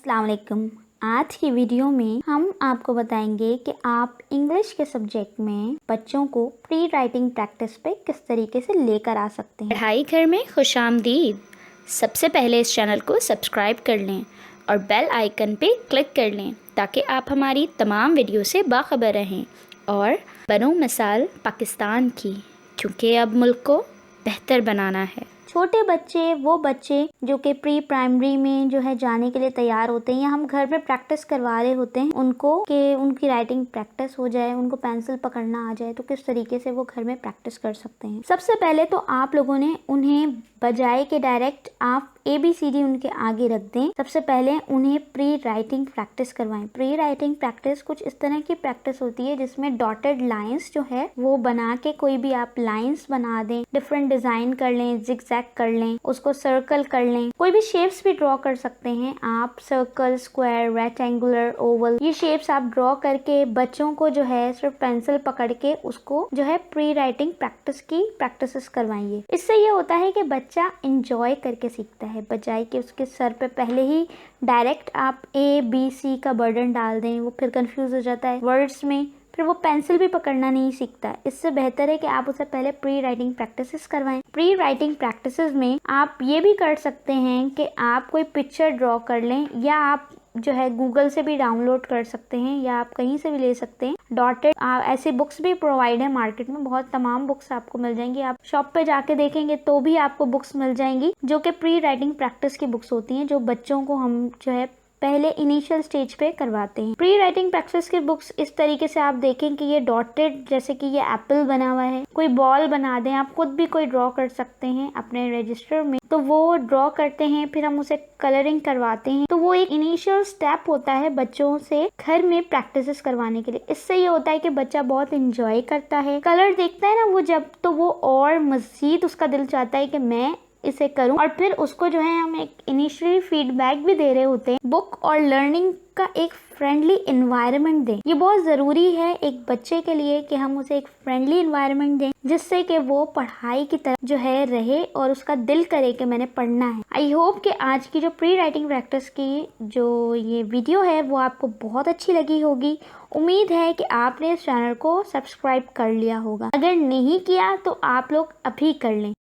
अस्सलाम वालेकुम। आज की वीडियो में हम आपको बताएंगे कि आप इंग्लिश के सब्जेक्ट में बच्चों को प्री राइटिंग प्रैक्टिस पे किस तरीके से लेकर आ सकते हैं। पढ़ाई घर में खुशामदीद। सबसे पहले इस चैनल को सब्सक्राइब कर लें और बेल आइकन पे क्लिक कर लें ताकि आप हमारी तमाम वीडियो से बाखबर रहें और बनो मिसाल पाकिस्तान की, क्योंकि अब मुल्क को बेहतर बनाना है। छोटे बच्चे, वो बच्चे जो कि प्री प्राइमरी में जो है जाने के लिए तैयार होते हैं या हम घर में प्रैक्टिस करवा रहे होते हैं उनको कि उनकी राइटिंग प्रैक्टिस हो जाए, उनको पेंसिल पकड़ना आ जाए, तो किस तरीके से वो घर में प्रैक्टिस कर सकते हैं। सबसे पहले तो आप लोगों ने उन्हें बजाय के डायरेक्ट आप ABCD उनके आगे रख दें। सबसे पहले उन्हें प्री राइटिंग प्रैक्टिस करवाएं। प्री राइटिंग प्रैक्टिस कुछ इस तरह की प्रैक्टिस होती है जिसमें डॉटेड लाइंस जो है वो बना के, कोई भी आप लाइंस बना दें, डिफरेंट डिजाइन कर लें, जिगजैग कर लें, उसको सर्कल कर लें, कोई भी शेप्स भी ड्रॉ कर सकते हैं आप, सर्कल, स्क्वायर, रेक्टेंगुलर, ओवल, ये शेप्स आप ड्रॉ करके बच्चों को जो है सिर्फ पेंसिल पकड़ के उसको जो है प्री राइटिंग प्रैक्टिस की प्रैक्टिस करवाइए। इससे ये होता है कि बच्चा इंजॉय करके सीखता है, बजाय कि उसके सर पे पहले ही डायरेक्ट आप ABC का बर्डन डाल दें, वो फिर कंफ्यूज हो जाता है वर्ड्स में, फिर वो पेंसिल भी पकड़ना नहीं सीखता है। इससे बेहतर है कि आप उसे पहले प्री राइटिंग प्रैक्टिसेस करवाएं। प्री राइटिंग प्रैक्टिसेस में आप ये भी कर सकते हैं कि आप कोई पिक्चर ड्रॉ कर लें, या आप जो है गूगल से भी डाउनलोड कर सकते हैं, या आप कहीं से भी ले सकते हैं। डॉटेड ऐसे बुक्स भी प्रोवाइड है मार्केट में, बहुत तमाम बुक्स आपको मिल जाएंगी। आप शॉप पे जाके देखेंगे तो भी आपको बुक्स मिल जाएंगी जो कि प्री राइटिंग प्रैक्टिस की बुक्स होती हैं, जो बच्चों को हम जो है पहले इनिशियल स्टेज पे करवाते हैं। प्री राइटिंग प्रैक्टिस की बुक्स इस तरीके से आप देखें कि ये डॉटेड, जैसे कि ये एप्पल बना हुआ है, कोई बॉल बना दें, आप खुद भी कोई ड्रॉ कर सकते हैं अपने रजिस्टर में, तो वो ड्रॉ करते हैं, फिर हम उसे कलरिंग करवाते हैं। तो वो एक इनिशियल स्टेप होता है बच्चों से घर में प्रैक्टिस करवाने के लिए। इससे ये होता है कि बच्चा बहुत इंजॉय करता है, कलर देखता है ना वो जब, तो वो और मजीद उसका दिल चाहता है कि मैं इसे करूं, और फिर उसको जो है हम एक इनिशियली फीडबैक भी दे रहे होते हैं। बुक और लर्निंग का एक फ्रेंडली एनवायरनमेंट दें। ये बहुत ज़रूरी है एक बच्चे के लिए कि हम उसे एक फ्रेंडली एनवायरनमेंट दें जिससे कि वो पढ़ाई की तरफ जो है रहे और उसका दिल करे कि मैंने पढ़ना है। आई होप कि आज की जो प्री राइटिंग प्रैक्टिस की जो ये वीडियो है वो आपको बहुत अच्छी लगी होगी। उम्मीद है कि आपने इस चैनल को सब्सक्राइब कर लिया होगा। अगर नहीं किया तो आप लोग अभी कर लें।